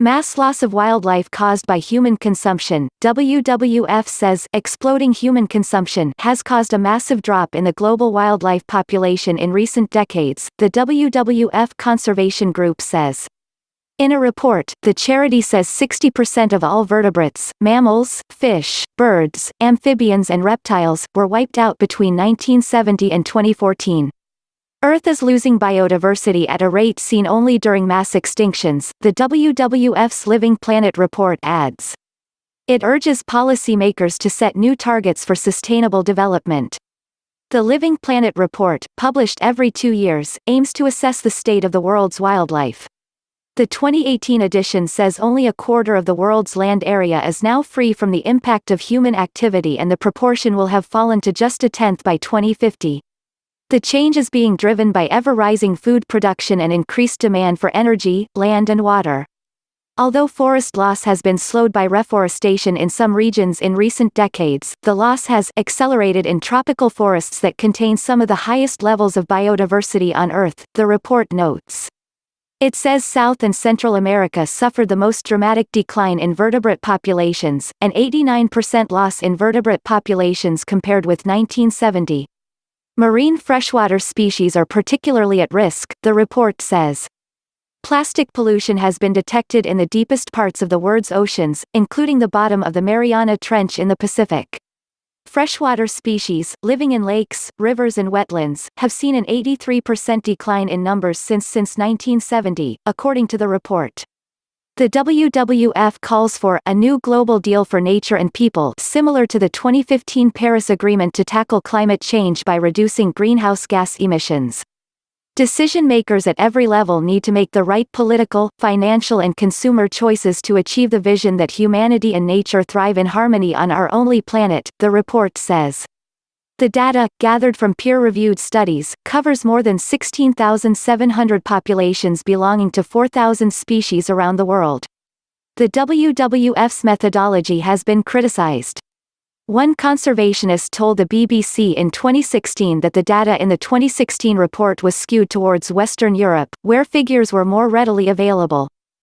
Mass loss of wildlife caused by human consumption. WWF says exploding human consumption has caused a massive drop in the global wildlife population in recent decades, the WWF Conservation Group says. In a report, the charity says 60% of all vertebrates, mammals, fish, birds, amphibians and reptiles, were wiped out between 1970 and 2014. Earth is losing biodiversity at a rate seen only during mass extinctions, the WWF's Living Planet report adds. It urges policymakers to set new targets for sustainable development. The Living Planet report, published every 2 years, aims to assess the state of the world's wildlife. The 2018 edition says only a quarter of the world's land area is now free from the impact of human activity, and the proportion will have fallen to just a tenth by 2050. The change is being driven by ever-rising food production and increased demand for energy, land and water. Although forest loss has been slowed by reforestation in some regions in recent decades, the loss has accelerated in tropical forests that contain some of the highest levels of biodiversity on Earth, the report notes. It says South and Central America suffered the most dramatic decline in vertebrate populations, an 89% loss in vertebrate populations compared with 1970. Marine freshwater species are particularly at risk, the report says. Plastic pollution has been detected in the deepest parts of the world's oceans, including the bottom of the Mariana Trench in the Pacific. Freshwater species, living in lakes, rivers and wetlands, have seen an 83% decline in numbers since 1970, according to the report. The WWF calls for a new global deal for nature and people, similar to the 2015 Paris Agreement to tackle climate change by reducing greenhouse gas emissions. Decision makers at every level need to make the right political, financial and consumer choices to achieve the vision that humanity and nature thrive in harmony on our only planet, the report says. The data, gathered from peer-reviewed studies, covers more than 16,700 populations belonging to 4,000 species around the world. The WWF's methodology has been criticized. One conservationist told the BBC in 2016 that the data in the 2016 report was skewed towards Western Europe, where figures were more readily available.